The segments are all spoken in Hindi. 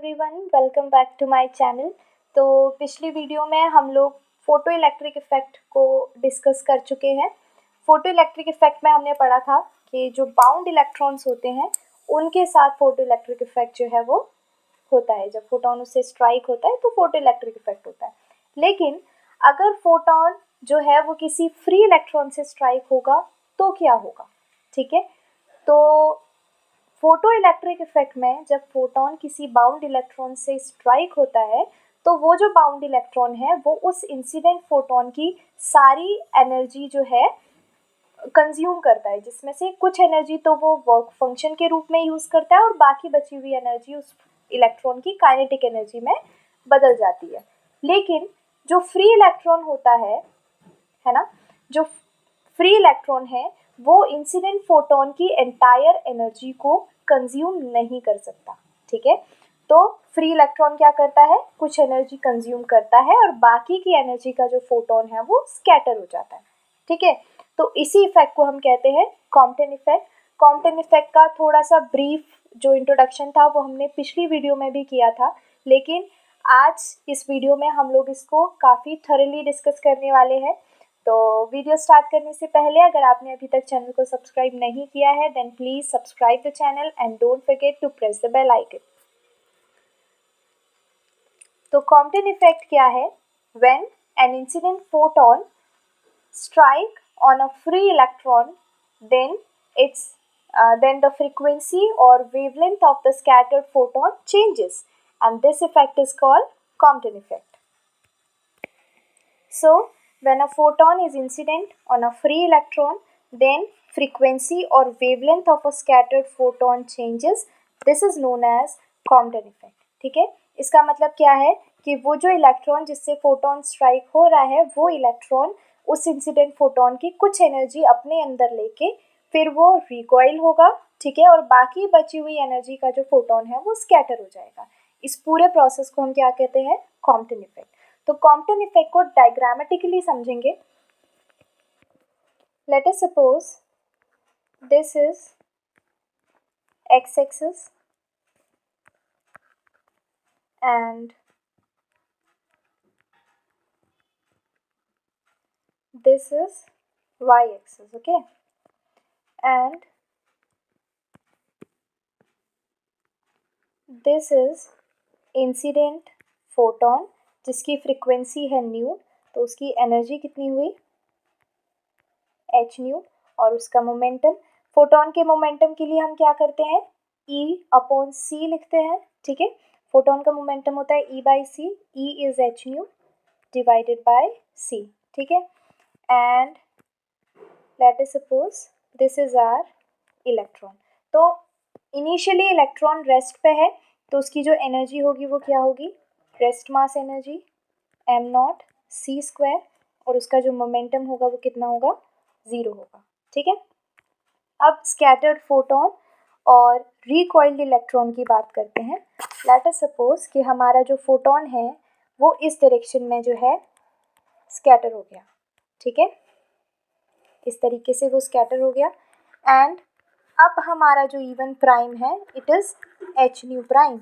Everyone, welcome back to my channel. तो पिछली वीडियो में हम लोग फोटो इलेक्ट्रिक इफ़ेक्ट को डिस्कस कर चुके हैं। फोटो इलेक्ट्रिक इफ़ेक्ट में हमने पढ़ा था कि जो बाउंड इलेक्ट्रॉन्स होते हैं उनके साथ फोटो इलेक्ट्रिक इफ़ेक्ट जो है वो होता है। जब फोटोन उससे स्ट्राइक होता है तो फोटो इलेक्ट्रिक इफ़ेक्ट होता है। लेकिन अगर फोटोन जो है वो किसी फ्री इलेक्ट्रॉन से स्ट्राइक होगा तो क्या होगा, ठीक है। तो फोटो इलेक्ट्रिक इफेक्ट में जब फोटोन किसी बाउंड इलेक्ट्रॉन से स्ट्राइक होता है तो वो जो बाउंड इलेक्ट्रॉन है वो उस इंसिडेंट फोटोन की सारी एनर्जी जो है कंज्यूम करता है, जिसमें से कुछ एनर्जी तो वो वर्क फंक्शन के रूप में यूज़ करता है और बाकी बची हुई एनर्जी उस इलेक्ट्रॉन की काइनेटिक एनर्जी में बदल जाती है। लेकिन जो फ्री इलेक्ट्रॉन होता है ना, जो फ्री इलेक्ट्रॉन है वो इंसिडेंट फोटोन की एंटायर एनर्जी को कंज्यूम नहीं कर सकता, ठीक है। तो फ्री इलेक्ट्रॉन क्या करता है, कुछ एनर्जी कंज्यूम करता है और बाकी की एनर्जी का जो फोटोन है वो स्कैटर हो जाता है, ठीक है। तो इसी इफेक्ट को हम कहते हैं कॉम्पटन इफेक्ट। कॉम्पटन इफेक्ट का थोड़ा सा ब्रीफ जो इंट्रोडक्शन था वो हमने पिछली वीडियो में भी किया था, लेकिन आज इस वीडियो में हम लोग इसको काफ़ी थॉरली डिस्कस करने वाले हैं। तो वीडियो स्टार्ट करने से पहले अगर आपने अभी तक चैनल को सब्सक्राइब नहीं किया है then please subscribe the channel and don't forget to press the bell icon. तो कॉम्पटन इफेक्ट क्या है? When an incident photon strike on a free electron, then then the frequency or wavelength of the scattered photon changes, and this effect is called Compton effect. So when a photon is incident on a free electron, then frequency or wavelength of a scattered photon changes. This is known as Compton effect, ठीक है। इसका मतलब क्या है कि वो जो इलेक्ट्रॉन जिससे फोटोन स्ट्राइक हो रहा है वो इलेक्ट्रॉन उस इंसिडेंट फोटोन की कुछ एनर्जी अपने अंदर लेके फिर वो रिकॉइल होगा, ठीक है, और बाकी बची हुई एनर्जी का जो फोटोन है वो स्कैटर हो जाएगा। इस पूरे प्रोसेस को हम क्या कहते हैं? Compton effect. तो कॉम्पटन इफेक्ट को डायग्रामेटिकली समझेंगे। Late us suppose this is x axis and this is y-axis, okay, and this is incident photon जिसकी फ्रीक्वेंसी है न्यू, तो उसकी एनर्जी कितनी हुई? एच न्यू, और उसका मोमेंटम, फोटोन के मोमेंटम के लिए हम क्या करते हैं? E/c लिखते हैं, ठीक है। फोटोन का मोमेंटम होता है E/c, E is H nu divided by c, ठीक है। And let us suppose this is our electron. तो इनिशियली इलेक्ट्रॉन रेस्ट पे है तो उसकी जो एनर्जी होगी वो क्या होगी? रेस्ट मास एनर्जी m0c², और उसका जो मोमेंटम होगा वो कितना होगा? 0 होगा, ठीक है। अब स्कैटर्ड फोटोन और रिकॉइल्ड इलेक्ट्रॉन की बात करते हैं। लेट अस सपोज कि हमारा जो फोटोन है वो इस डायरेक्शन में जो है स्कैटर हो गया, ठीक है, इस तरीके से वो स्कैटर हो गया। एंड अब हमारा जो E1 प्राइम है it is H nu prime,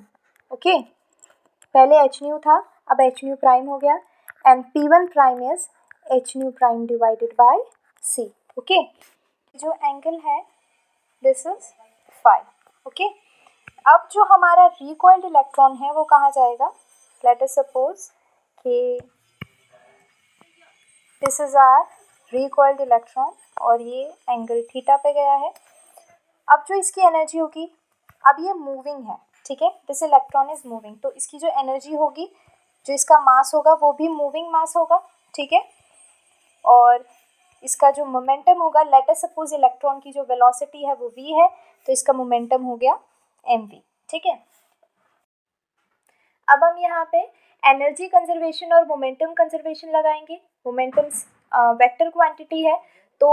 okay. पहले एच न्यू था, अब एच न्यू प्राइम हो गया, and P1 prime is H nu prime divided by c, okay. जो एंगल है दिस इज फाई, ओके। अब जो हमारा रिकॉइल्ड इलेक्ट्रॉन है वो कहाँ जाएगा? लेट अस सपोज कि दिस इज आवर रिकॉइल्ड इलेक्ट्रॉन और ये एंगल थीटा पे गया है। अब जो इसकी एनर्जी होगी, अब ये मूविंग है, ठीक है, दिस इलेक्ट्रॉन इज मूविंग, तो इसकी जो एनर्जी होगी, जो इसका मास होगा वो भी मूविंग मास होगा, ठीक है। और इसका जो मोमेंटम होगा, लेट अस सपोज इलेक्ट्रॉन की जो वेलोसिटी है वो v है, तो इसका मोमेंटम हो गया mv, ठीक है। अब हम यहाँ पे एनर्जी कंजर्वेशन और मोमेंटम कंजर्वेशन लगाएंगे। मोमेंटम वेक्टर क्वांटिटी है तो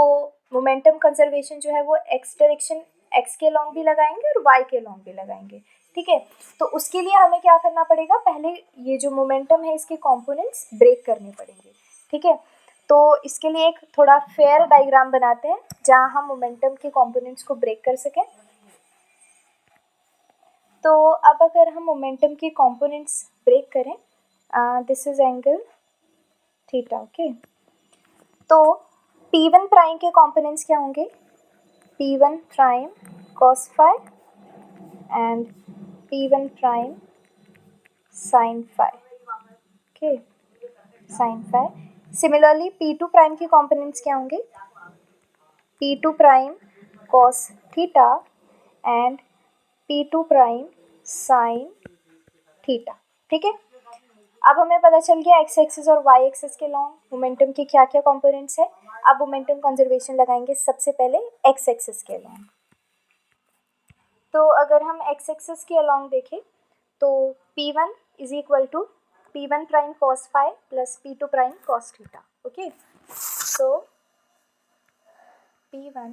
मोमेंटम कंजर्वेशन जो है वो एक्स डायरेक्शन एक्स के लॉन्ग भी लगाएंगे और वाई के लॉन्ग भी लगाएंगे, ठीक है। तो उसके लिए हमें क्या करना पड़ेगा? पहले ये जो मोमेंटम है इसके कंपोनेंट्स ब्रेक करने पड़ेंगे, ठीक है। तो इसके लिए एक थोड़ा फेयर डायग्राम बनाते हैं जहाँ हम मोमेंटम के कंपोनेंट्स को ब्रेक कर सकें। तो अब अगर हम मोमेंटम के कंपोनेंट्स ब्रेक करें, this is angle theta, okay. तो P1 प्राइम के कंपोनेंट्स क्या होंगे? P1 prime cos phi and P1 prime sin phi, okay, sin phi। Similarly P2 prime के कंपोनेंट्स क्या होंगे? P2 prime cos theta and P2 prime sin theta, ठीक है। अब हमें पता चल गया एक्स एक्सिस और वाई एक्सिस के लॉन्ग मोमेंटम के क्या क्या कंपोनेंट्स हैं। अब मोमेंटम कंजर्वेशन लगाएंगे सबसे पहले एक्स एक्सिस के लॉन्ग। तो अगर हम एक्स एक्सिस के अलॉन्ग देखें तो P1 is equal to P1 prime cos phi plus P2 prime cos theta, okay. So P1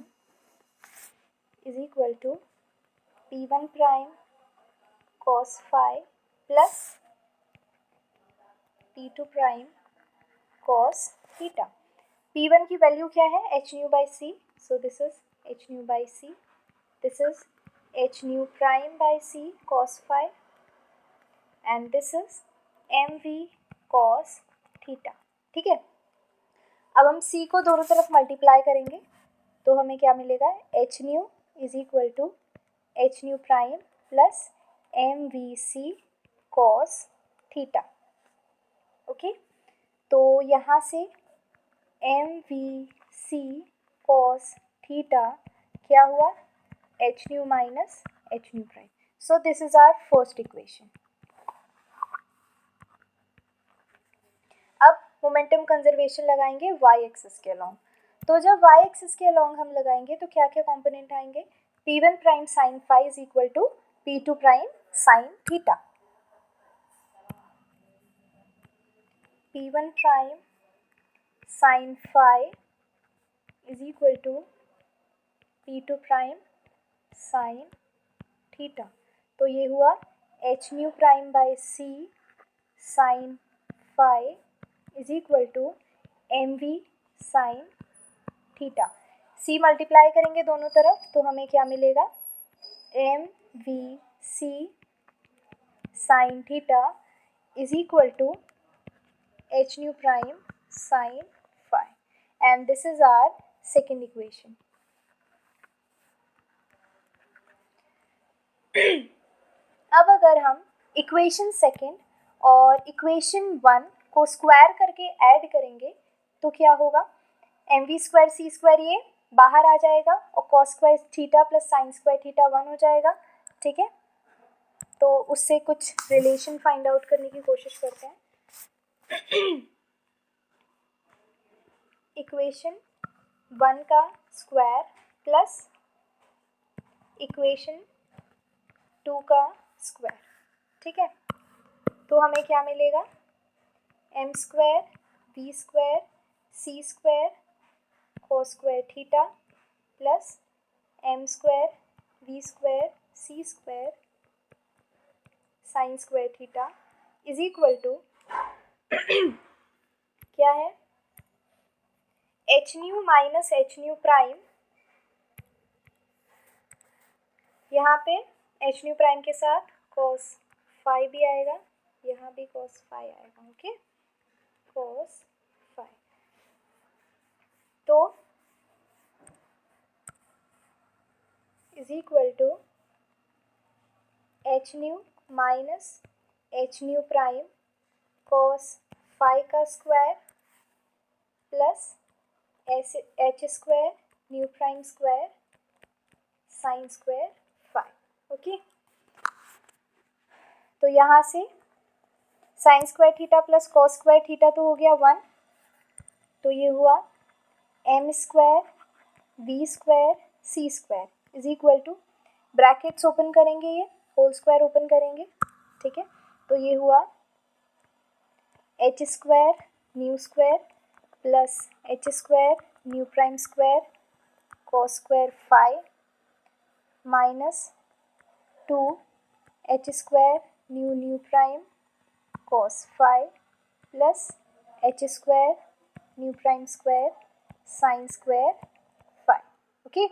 is equal to P1 prime cos phi plus P2 prime cos theta. P1 की वैल्यू क्या है? h nu by c, so this is h nu by c, this is h nu prime by c cos phi and this is mv cos theta, ठीक है। अब हम c को दोनों तरफ मल्टीप्लाई करेंगे तो हमें क्या मिलेगा? h nu is equal to h nu prime plus mvc cos theta, okay. तो यहाँ से mvc cos थीटा क्या हुआ? h nu minus h nu prime. So this is our first equation. अब मोमेंटम कंजर्वेशन लगाएंगे वाई एक्सिस के अलॉन्ग। तो जब वाई एक्सिस के अलॉन्ग हम लगाएंगे तो क्या क्या कंपोनेंट आएंगे? P1 prime sine phi is equal to P2 prime sine theta, P1 prime sine phi is equal to P2 prime sine theta. तो ये हुआ h nu prime by c sine phi is equal to mv sine theta. c multiply करेंगे दोनों तरफ तो हमें क्या मिलेगा? mvc sine theta is equal to h nu prime sine phi and this is our second equation. अब अगर हम इक्वेशन सेकेंड और इक्वेशन वन को स्क्वायर करके ऐड करेंगे तो क्या होगा? mv स्क्वायर c स्क्वायर ये बाहर आ जाएगा और cos square theta plus sine square theta 1 हो जाएगा, ठीक है। तो उससे कुछ रिलेशन फाइंड आउट करने की कोशिश करते हैं। इक्वेशन वन का स्क्वायर प्लस इक्वेशन टू का स्क्वायर, ठीक है। तो हमें क्या मिलेगा? m square v square c square cos square theta plus m square v square c square sine square theta is equal to क्या है? h nu minus h nu prime, यहाँ पे h nu प्राइम के साथ cos phi भी आएगा, यहाँ भी cos phi आएगा, ओके, cos phi। तो is equal to h nu minus h nu prime cos phi का square plus h square nu prime square sine square phi, okay. तो यहाँ से sine square theta plus cos square theta तो हो गया 1, तो ये हुआ m square v square c square is equal to, brackets open करेंगे, ये होल स्क्वायर ओपन करेंगे, ठीक है। तो ये हुआ h square nu square plus h square nu prime square cos square phi minus 2 h square nu prime cos phi plus h square nu prime square sine square phi, okay.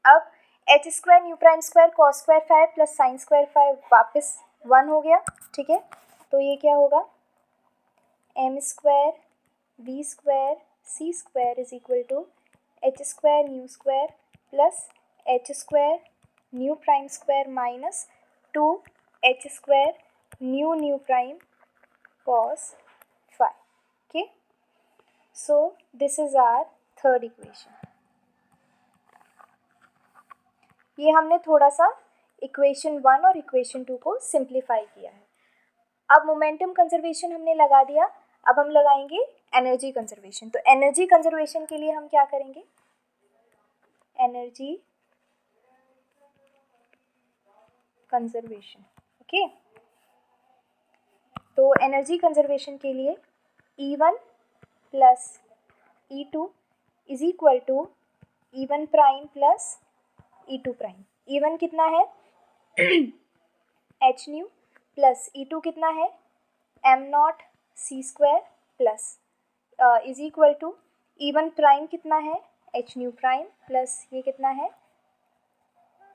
अब H square nu prime square cos square phi plus sine square phi वापस 1 हो गया, ठीक है। तो ये क्या होगा, M square V square C square is equal to H square nu square plus H square nu prime square minus 2 H square nu prime cos phi. Okay, so this is our third equation. ये हमने थोड़ा सा इक्वेशन 1 और इक्वेशन 2 को सिंप्लीफाई किया है। अब मोमेंटम कंजर्वेशन हमने लगा दिया, अब हम लगाएंगे एनर्जी कंजर्वेशन। तो एनर्जी कंजर्वेशन के लिए हम क्या करेंगे, एनर्जी कंजर्वेशन, ओके। तो एनर्जी कंजर्वेशन के लिए E1 plus E2 is equal to E1 prime plus E2 prime. E1 कितना है एच न्यू प्लस E2 कितना है M not C square plus is equal to E1 prime कितना है एच न्यू प्राइम प्लस ये कितना है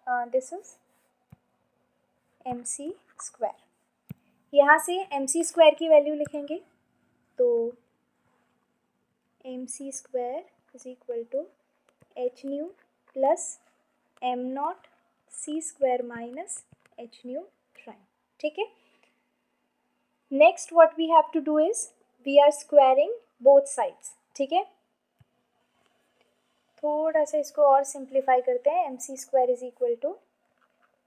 this is M C square. यहाँ से एम सी स्क्वायर की वैल्यू लिखेंगे, तो M C square is equal to H nu plus M not C square minus H nu prime, ठीक है। Next what we have to do is we are squaring both sides, ठीक है। थोड़ा सा इसको और सिंप्लीफाई करते हैं, M C square is equal to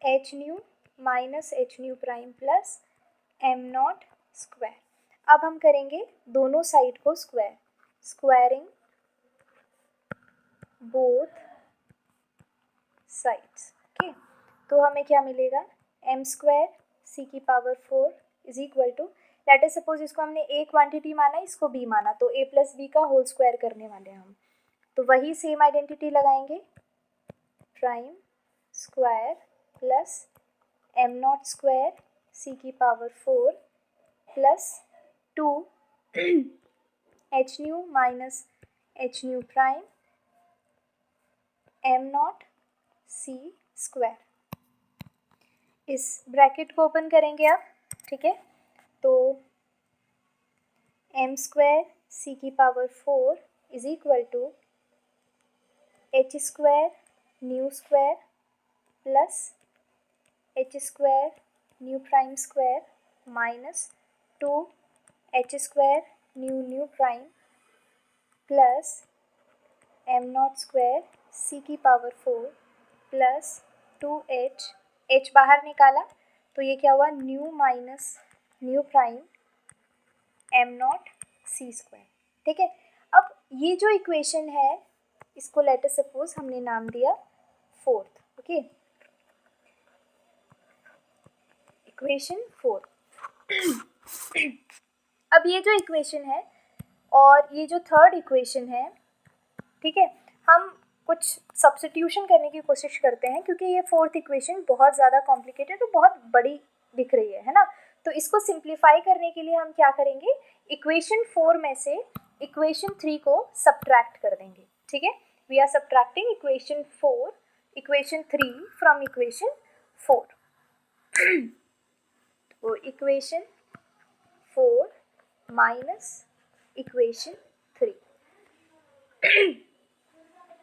H nu minus H nu prime plus M not square. अब हम करेंगे दोनों साइड को square, squaring both sides, okay. तो हमें क्या मिलेगा, एम स्क्वायर सी की power 4 is equal to, let us suppose इसको हमने ए क्वांटिटी माना, इसको बी माना, तो ए प्लस बी का होल स्क्वायर करने वाले हैं हम, तो वही सेम आइडेंटिटी लगाएंगे, prime square plus M not square C की power 4 plus 2 H nu minus H nu prime M not C square. इस ब्रैकेट को ओपन करेंगे अब, ठीक है। तो एम स्क्वायर सी की power 4 is equal to H square nu square plus H square nu prime square minus 2 H square nu prime plus M not square C की पावर 4 प्लस 2h, h बाहर निकाला तो ये क्या हुआ, nu minus nu prime M not C square, ठीक है। अब ये जो इक्वेशन है इसको लेट अस सपोज हमने नाम दिया फोर्थ, ओके, इक्वेशन 4। अब ये जो इक्वेशन है और ये जो थर्ड इक्वेशन है, ठीक है, हम कुछ सब्स्टिट्यूशन करने की कोशिश करते हैं क्योंकि ये फोर्थ इक्वेशन बहुत ज़्यादा कॉम्प्लिकेटेड और बहुत बड़ी दिख रही है ना। तो इसको सिंप्लीफाई करने के लिए हम क्या करेंगे, इक्वेशन 4 में से इक्वेशन 3 को सब्ट्रैक्ट कर देंगे, ठीक है। We are subtracting equation 3 from equation 4। तो इक्वेशन 4 माइनस इक्वेशन 3।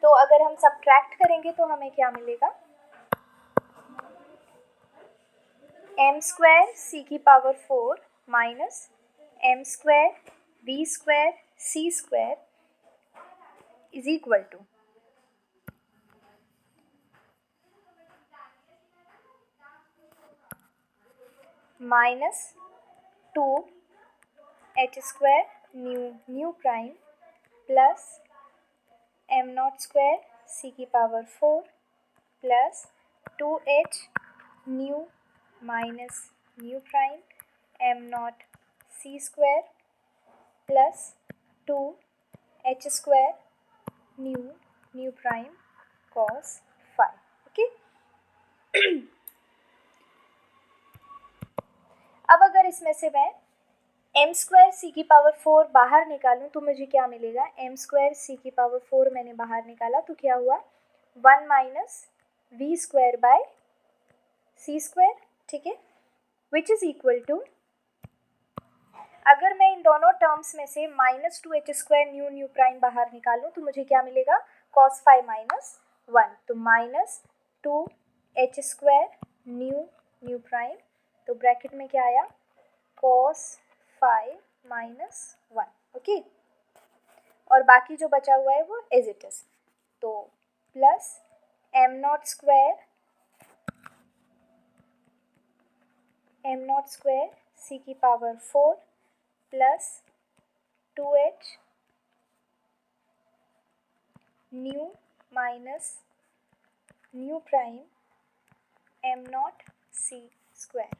तो अगर हम सब्ट्रैक्ट करेंगे तो हमें क्या मिलेगा, एम स्क्वायर सी की power 4 minus M square B square C square is equal to minus 2h square nu prime plus M not square C की power 4 plus 2h nu minus nu prime M not C square plus 2h square nu prime cos phi, okay. अब अगर इसमें से मैं एम स्क्वायर सी की पावर 4 बाहर निकालूं तो मुझे क्या मिलेगा, एम स्क्वायर सी की पावर 4 मैंने बाहर निकाला तो क्या हुआ, 1 minus V square by C square, ठीक है, विच इज़ इक्वल टू, अगर मैं इन दोनों टर्म्स में से -2h² न्यू न्यू प्राइम बाहर निकालूं तो मुझे क्या मिलेगा, cos phi -1, तो -2h² न्यू न्यू प्राइम, तो ब्रैकेट में क्या आया, cos phi -1, ओके, और बाकी जो बचा हुआ है वो एज इट इज, तो प्लस m0 स्क्वायर c की power 4 plus 2h nu minus nu prime m0 c square.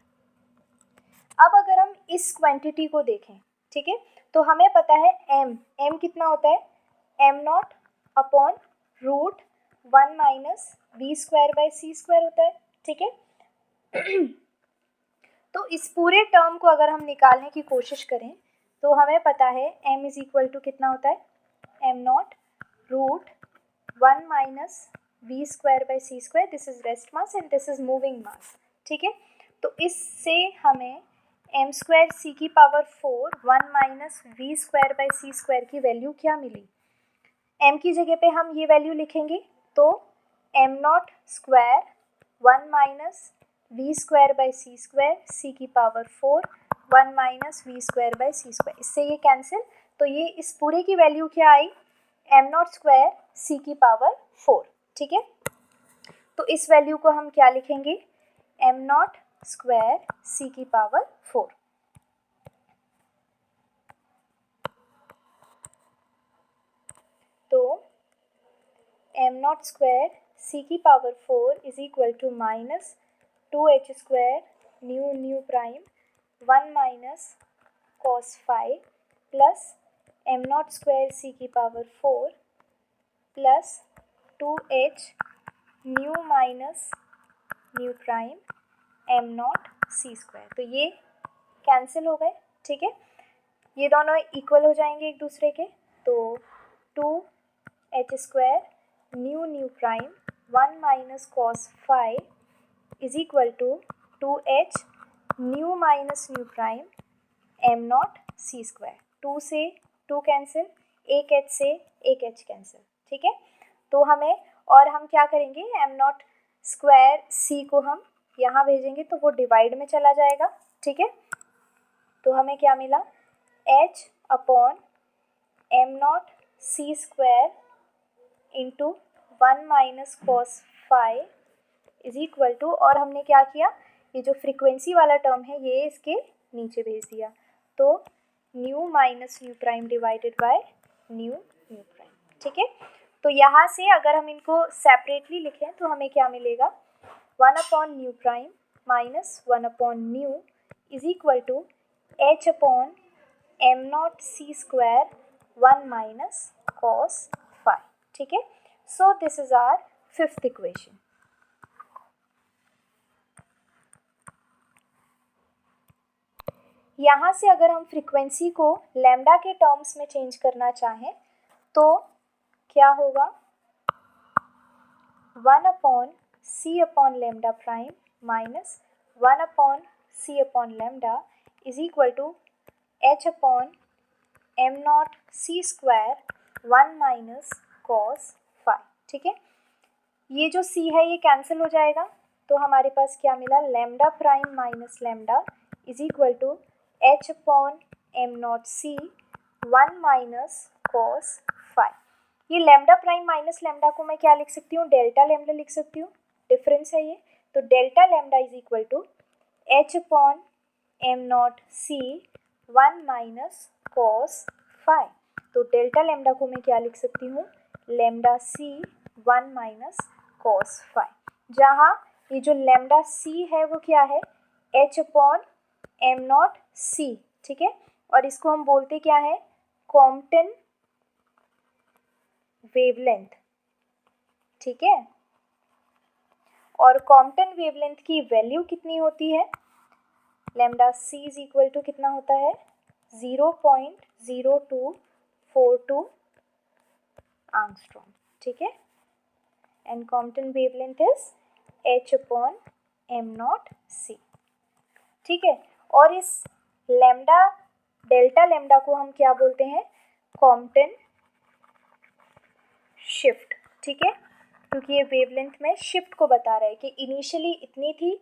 अब अगर हम इस क्वांटिटी को देखें, ठीक है, तो हमें पता है m कितना होता है, m0 upon root 1 minus V square by C square होता है, ठीक है। तो इस पूरे टर्म को अगर हम निकालने की कोशिश करें तो हमें पता है m इज इक्वल टू कितना होता है, m0 root 1 minus V square by C square, this is rest mass and this is moving mass, ठीक है। तो इससे हमें m स्क्वायर सी की power 4 1 minus V square by C square की वैल्यू क्या मिली, m की जगह पे हम ये वैल्यू लिखेंगे, तो m0 square 1 minus V square by C square C की power 4 1 minus V square by C square, इससे ये कैंसिल, तो ये इस पूरे की वैल्यू क्या आई, m0 स्क्वायर सी की पावर 4, ठीक है। तो इस वैल्यू को हम क्या लिखेंगे, m0 स्क्वायर सी की पावर 4, तो m0 स्क्वायर c की power 4 is equal to minus 2h² nu nu prime 1 minus cos phi plus m0 square c की power 4 plus 2h nu minus nu prime m0 c square, तो ये कैंसिल हो गए, ठीक है, ये दोनों इक्वल हो जाएंगे एक दूसरे के, तो 2h² nu nu prime 1 minus cos phi is equal to 2h nu minus nu prime m0 c square, 2 से 2 कैंसिल, एक h से एक h कैंसिल, ठीक है। तो हमें, और हम क्या करेंगे, m0 स्क्वायर c को हम यहाँ भेजेंगे तो वो डिवाइड में चला जाएगा, ठीक है। तो हमें क्या मिला, h upon m0 c square into 1 minus cos phi is equal to, और हमने क्या किया, ये जो फ्रीक्वेंसी वाला टर्म है ये इसके नीचे भेज दिया, तो new minus nu prime divided by new nu prime, ठीक है। तो यहाँ से अगर हम इनको सेपरेटली लिखें तो हमें क्या मिलेगा, 1 upon nu prime minus 1 upon nu is equal to h upon m0 c square 1 minus cos phi, ठीक है। So this is our fifth equation. यहाँ से अगर हम फ्रीक्वेंसी को लैम्डा के टर्म्स में चेंज करना चाहें तो क्या होगा, 1 upon c upon lambda prime minus 1 upon c upon lambda is equal to h upon m0 c square 1 minus cos phi, ठीक है। ये जो c है ये कैंसिल हो जाएगा, तो हमारे पास क्या मिला, lambda prime minus lambda is equal to h upon m0 c 1 minus cos phi। ये लैम्डा प्राइम माइनस लैम्डा को मैं क्या लिख सकती हूँ, डेल्टा लैम्डा लिख सकती हूँ, डिफरेंस है ये, तो delta lambda is equal to h upon m0 c 1 minus cos phi। तो डेल्टा लैम्डा को मैं क्या लिख सकती हूँ, lambda c 1 minus cos phi, जहाँ ये जो लैम्डा c है वो क्या है, h अपॉन m0 c, ठीक है, और इसको हम बोलते क्या है, कॉम्पटन वेवलेंथ, ठीक है। और कॉम्पटन वेवलेंथ की वैल्यू कितनी होती है, lambda c is equal to कितना होता है, 0.0242 एंगस्ट्रॉम, ठीक है, and Compton wavelength is h upon am not C, ठीक है। और इस लैम्डा डेल्टा लैम्डा को हम क्या बोलते हैं, कॉम्पटन शिफ्ट, ठीक है, क्योंकि ये वेवलेंथ में शिफ्ट को बता रहा है कि इनिशियली इतनी थी,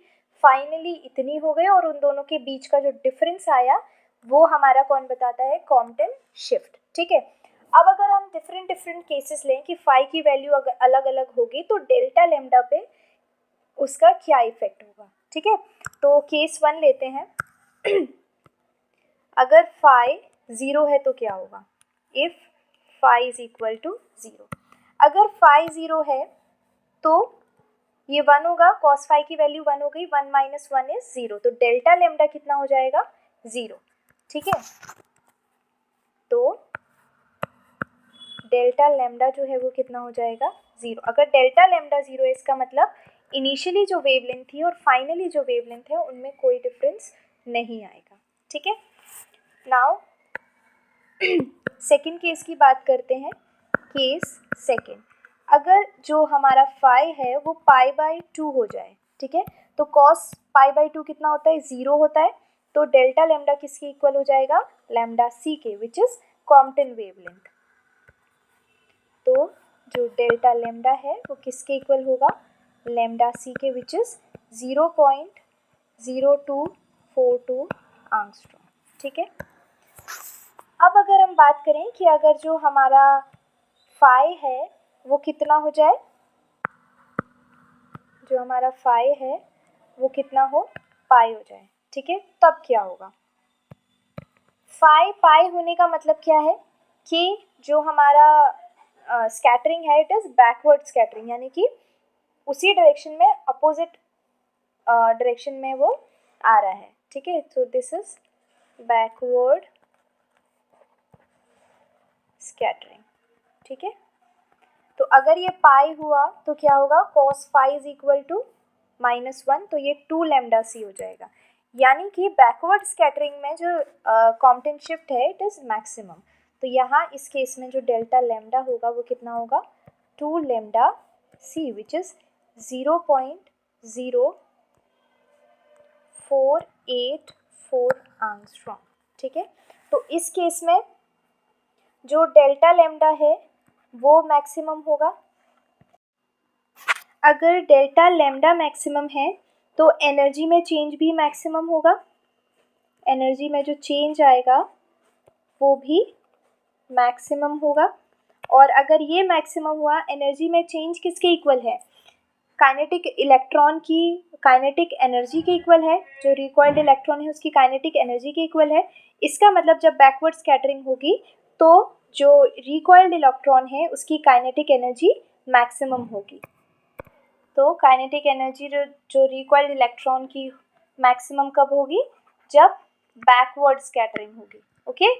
फाइनली इतनी हो गई, और उन दोनों के बीच का जो डिफरेंस आया वो हमारा कौन बताता है, कॉम्पटन शिफ्ट, ठीक है। अब अगर हम डिफरेंट केसेस लें कि फाई की वैल्यू अगर अलग अलग होगी तो डेल्टा लैम्डा पे उसका क्या इफेक्ट होगा, ठीक है। तो केस 1 लेते हैं। अगर फाई 0 है तो क्या होगा, if phi is equal to 0, अगर फाई 0 है तो ये 1 होगा, कॉस फाई की वैल्यू 1 हो गई, 1 माइनस 1 इज 0, तो डेल्टा लैम्डा कितना हो जाएगा, 0, ठीक है। तो डेल्टा लैम्डा जो है वो कितना हो जाएगा, 0। अगर डेल्टा लैम्डा 0 है इसका मतलब इनिशियली जो वेवलेंथ थी और फाइनली जो वेवलेंथ है उनमें कोई डिफरेंस नहीं आएगा, ठीक है। नाउ सेकेंड केस की बात करते हैं। केस सेकेंड, अगर जो हमारा फाई है वो पाई बाई 2 हो जाए, ठीक है, तो कॉस पाई बाई 2 कितना होता है, 0 होता है, तो डेल्टा लैम्डा किसके इक्वल हो जाएगा, लैम्डा सी के, विच इज कॉम्पटन वेवलेंथ। तो जो डेल्टा लैम्डा है वो किसके इक्वल होगा, लैम्डा सी के, विच इज 0.0242 एंगस्ट्रॉम, ठीक है। अब अगर हम बात करें कि अगर जो हमारा फाई है वो कितना हो जाए, जो हमारा फाई है वो कितना हो, पाई हो जाए, ठीक है, तब क्या होगा। फाई पाई होने का मतलब क्या है कि जो हमारा स्कैटरिंग है इट इज़ बैकवर्ड स्कैटरिंग, यानी कि उसी डायरेक्शन में, अपोजिट डायरेक्शन में वो आ रहा है, ठीक है। तो दिस इज बैकवर्ड स्कैटरिंग, ठीक है। तो अगर ये पाई हुआ तो क्या होगा, cos phi is equal to -1, तो ये 2 लैम्डा सी हो जाएगा, यानी कि बैकवर्ड स्कैटरिंग में जो कॉम्पटन शिफ्ट है इट इज़ मैक्सिमम। तो यहाँ इस केस में जो डेल्टा लैम्डा होगा वो कितना होगा, 2 lambda C, which is 0.0484 angstrom, ठीक है। तो इस केस में जो डेल्टा लैम्डा है वो मैक्सिमम होगा। अगर डेल्टा लैम्डा मैक्सिमम है तो एनर्जी में चेंज भी मैक्सिमम होगा, एनर्जी में जो चेंज आएगा वो भी मैक्सिमम होगा। और अगर ये मैक्सिमम हुआ, एनर्जी में चेंज किसके इक्वल है, काइनेटिक इलेक्ट्रॉन की काइनेटिक एनर्जी के इक्वल है, जो रिकॉइल्ड इलेक्ट्रॉन है उसकी काइनेटिक एनर्जी के इक्वल है। इसका मतलब जब बैकवर्ड स्कैटरिंग होगी तो जो रिकॉइल्ड इलेक्ट्रॉन है उसकी काइनेटिक एनर्जी मैक्सिमम होगी। तो काइनेटिक एनर्जी जो रिकॉइल्ड इलेक्ट्रॉन की मैक्सिमम कब होगी, जब बैकवर्ड स्कैटरिंग होगी, ओके,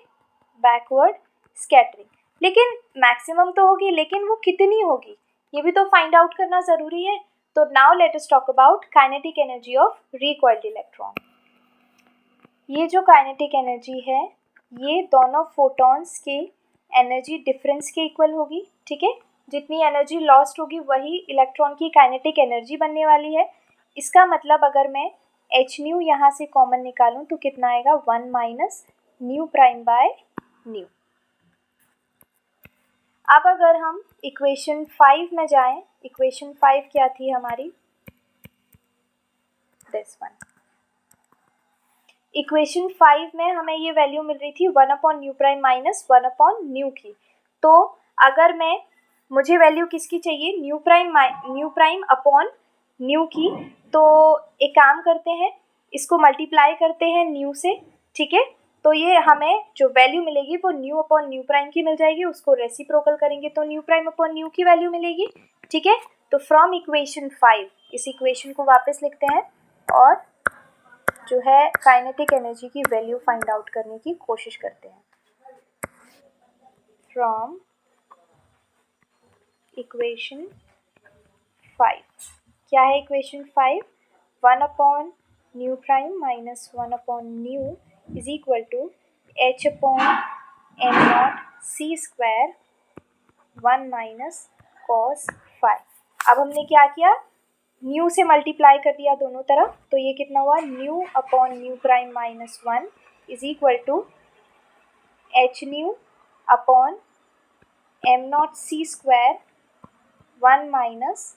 बैकवर्ड स्कैटरिंग। लेकिन मैक्सिमम तो होगी, लेकिन वो कितनी होगी ये भी तो फाइंड आउट करना ज़रूरी है। तो now let us talk about kinetic energy of recoiled electron. ये जो काइनेटिक एनर्जी है ये दोनों फोटॉन्स के एनर्जी डिफरेंस के इक्वल होगी, ठीक है। जितनी एनर्जी लॉस्ट होगी वही इलेक्ट्रॉन की काइनेटिक एनर्जी बनने वाली है। इसका मतलब अगर मैं एच न्यू यहाँ से कॉमन निकालूं तो कितना आएगा, 1 minus nu prime by nu. अब अगर हम इक्वेशन 5 में जाएं, इक्वेशन 5 क्या थी हमारी, दिस वन। इक्वेशन 5 में हमें ये वैल्यू मिल रही थी 1 upon nu prime minus 1 upon new की। तो अगर मुझे वैल्यू किसकी चाहिए, न्यू प्राइम अपॉन न्यू की, तो एक काम करते हैं, इसको मल्टीप्लाई करते हैं न्यू से, ठीक है। तो ये हमें जो वैल्यू मिलेगी वो न्यू अपॉन न्यू प्राइम की मिल जाएगी, उसको रेसिप्रोकल करेंगे तो न्यू प्राइम अपॉन न्यू की वैल्यू मिलेगी, ठीक है। तो फ्रॉम इक्वेशन 5 इस इक्वेशन को वापस लिखते हैं और जो है काइनेटिक एनर्जी की वैल्यू फाइंड आउट करने की कोशिश करते हैं। फ्रॉम इक्वेशन 5 क्या है, equation 5, 1 upon nu prime minus 1 upon nu is equal to H upon am not C square 1 minus cos phi. अब हमने क्या किया, न्यू से मल्टीप्लाई कर दिया दोनों तरफ, तो ये कितना हुआ, nu upon nu prime minus 1 is equal to H nu upon am not C square 1 minus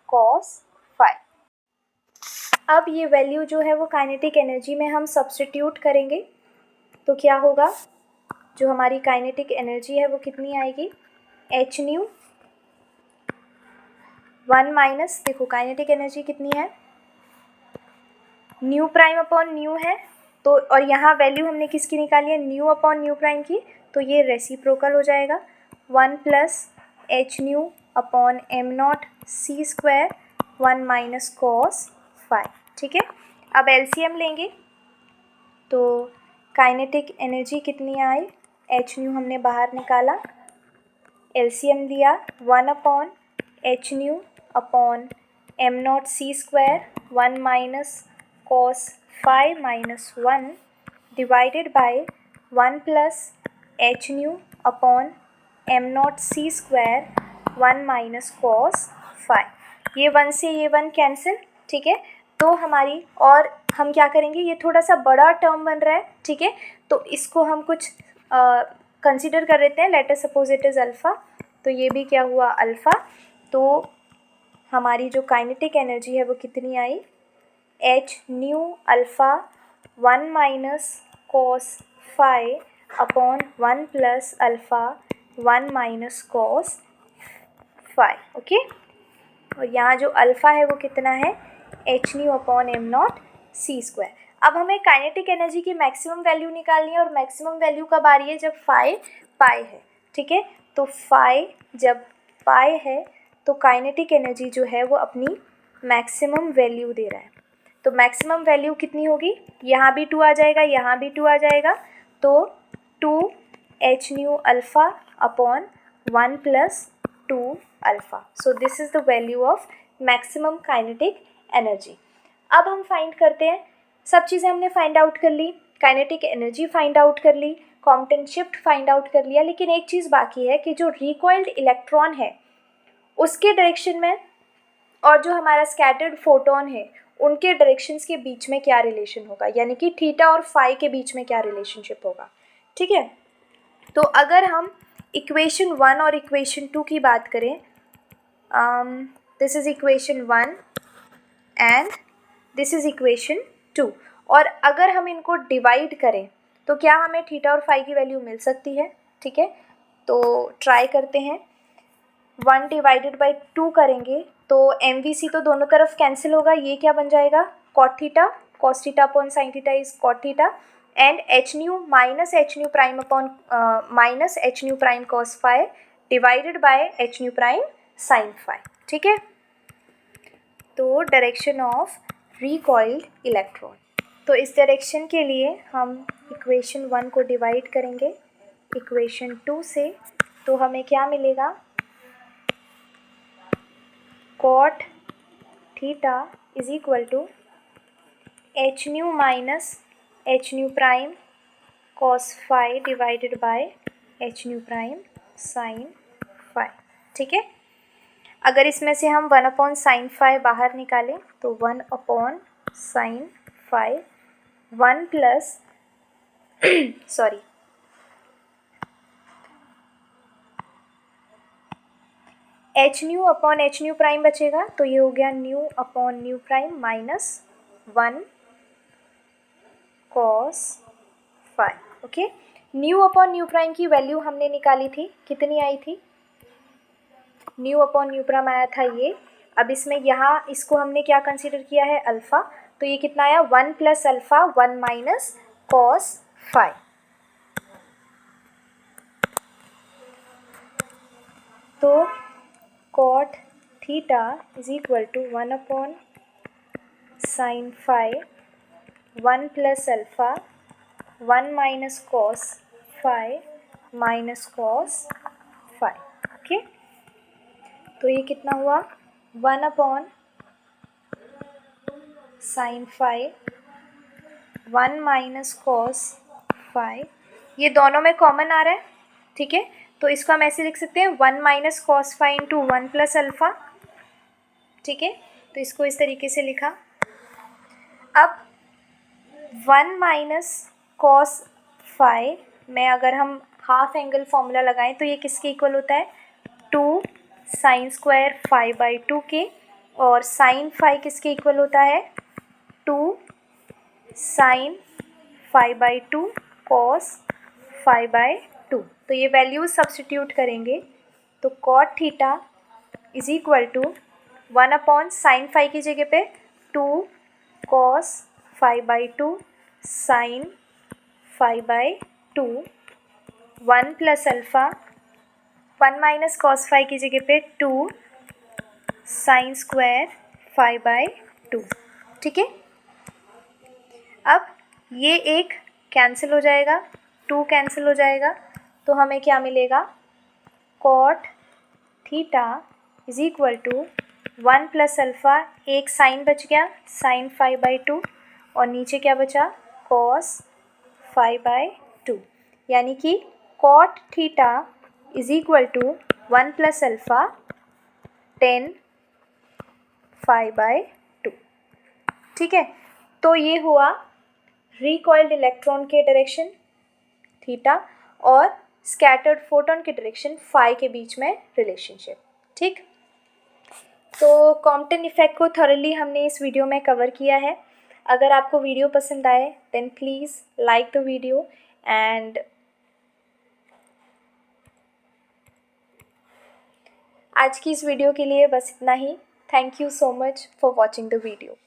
cos phi. अब ये वैल्यू जो है वो काइनेटिक एनर्जी में हम सब्स्टिट्यूट करेंगे, तो क्या होगा, जो हमारी काइनेटिक एनर्जी है वो कितनी आएगी, एच न्यू 1 माइनस, देखो काइनेटिक एनर्जी कितनी है, न्यू प्राइम अपॉन न्यू है, तो और यहाँ वैल्यू हमने किसकी निकाली है, न्यू अपॉन न्यू प्राइम की, तो ये रेसिप्रोकल हो जाएगा, 1 plus H nu upon am not C square 1 minus cos phi. ठीक है, अब एलसीएम लेंगे, तो काइनेटिक एनर्जी कितनी आई, एच न्यू हमने बाहर निकाला, एलसीएम दिया 1 upon H nu upon am not C square 1 minus cos five minus 1 divided by 1 plus H nu upon am not C square 1 minus cos five. ये 1 से ये 1 कैंसिल। ठीक है, तो हमारी, और हम क्या करेंगे, ये थोड़ा सा बड़ा टर्म बन रहा है, ठीक है, तो इसको हम कुछ कंसिडर कर लेते हैं, late us suppose it is alpha, तो ये भी क्या हुआ अल्फ़ा, तो हमारी जो काइनेटिक एनर्जी है वो कितनी आई, h nu alpha 1 minus cos five upon 1 plus alpha 1 minus cos five. Okay, और यहाँ जो अल्फ़ा है वो कितना है, H nu upon am not C square. अब हमें काइनेटिक एनर्जी की मैक्सिमम वैल्यू निकालनी है, और मैक्सिमम वैल्यू कब आ रही है, जब फाई पाई है। ठीक है, तो फाई जब पाई है तो काइनेटिक एनर्जी जो है वो अपनी मैक्सिमम वैल्यू दे रहा है, तो मैक्सिमम वैल्यू कितनी होगी, यहाँ भी 2 आ जाएगा, यहाँ भी 2 आ जाएगा, तो 2 H nu alpha upon 1 plus 2 alpha. So this is the value of maximum kinetic energy. अब हम फाइंड करते हैं, सब चीज़ें हमने फाइंड आउट कर ली, काइनेटिक एनर्जी फाइंड आउट कर ली, कॉम्पटन शिफ्ट फाइंड आउट कर लिया, लेकिन एक चीज़ बाकी है कि जो रिकॉइल्ड इलेक्ट्रॉन है उसके डायरेक्शन में और जो हमारा स्कैटर्ड फोटोन है उनके डायरेक्शंस के बीच में क्या रिलेशन होगा, यानी कि थीटा और फाई के बीच में क्या रिलेशनशिप होगा। ठीक है, तो अगर हम इक्वेशन 1 और इक्वेशन 2 की बात करें, this is equation 1 and this is equation 2, और अगर हम इनको डिवाइड करें तो क्या हमें थीटा और फाई की वैल्यू मिल सकती है। ठीक है, तो ट्राई करते हैं, 1 डिवाइडेड बाई 2 करेंगे तो MVC तो दोनों तरफ कैंसिल होगा, ये क्या बन जाएगा, cot theta, cos theta upon sine theta is cot theta, and H nu minus H nu prime upon minus H nu prime cos phi divided by H nu prime sine phi. ठीक है, तो डायरेक्शन ऑफ रिकॉइल्ड इलेक्ट्रॉन, तो इस डायरेक्शन के लिए हम इक्वेशन 1 को डिवाइड करेंगे इक्वेशन 2 से, तो हमें क्या मिलेगा, cot theta is equal to H nu minus H nu prime cos phi divided by H nu prime sine phi. ठीक है, अगर इसमें से हम 1 अपॉन साइन फाइव बाहर निकालें तो 1 upon sine five 1 plus sorry H nu upon H nu prime बचेगा, तो ये हो गया new upon nu prime minus 1 cos five. Okay, new upon nu prime की वैल्यू हमने निकाली थी, कितनी आई थी, न्यू अपॉन न्यू प्राइम आया था ये। अब इसमें यहाँ इसको हमने क्या कंसीडर किया है, अल्फ़ा, तो ये कितना आया, 1 plus alpha 1 minus cos five. तो cot theta is equal to 1 upon sine five 1 plus alpha 1 minus cos five minus cos five. Okay, तो ये कितना हुआ, 1 upon sine five 1 minus cos five, ये दोनों में कॉमन आ रहा है। ठीक है, तो इसको हम ऐसे लिख सकते हैं 1 minus cos five into 1 plus alpha. ठीक है, तो इसको इस तरीके से लिखा। अब 1 माइनस कॉस फाई में अगर हम हाफ एंगल फॉर्मूला लगाएं तो ये किसके इक्वल होता है, 2 साइन स्क्वायर फाई बाई 2 के, और साइन फाई किसके इक्वल होता है, 2 sine phi by 2 cos phi by 2। तो ये वैल्यूज सब्सटीट्यूट करेंगे तो cot theta is equal to 1 upon sine phi की जगह पे 2 cos phi by 2 sine phi by 2, 1 plus alpha 1 minus cos phi की जगह पे 2 साइन स्क्वायर फाई बाई 2। ठीक है, अब ये एक कैंसिल हो जाएगा, 2 कैंसिल हो जाएगा, तो हमें क्या मिलेगा, cot theta is equal to 1 plus alpha, एक साइन बच गया साइन फाई बाई 2, और नीचे क्या बचा, कॉस फाई बाई 2, यानी कि cot theta is equal to 1 plus alpha 10 phi by 2। ठीक है, तो ये हुआ रिकॉइल्ड इलेक्ट्रॉन के डायरेक्शन थीटा और स्कैटर्ड फोटोन के डायरेक्शन फाई के बीच में रिलेशनशिप। ठीक, तो कॉम्पटन इफेक्ट को थॉरली हमने इस वीडियो में कवर किया है। अगर आपको वीडियो पसंद आए then please like the video and आज की इस वीडियो के लिए बस इतना ही। Thank you so much for watching the video.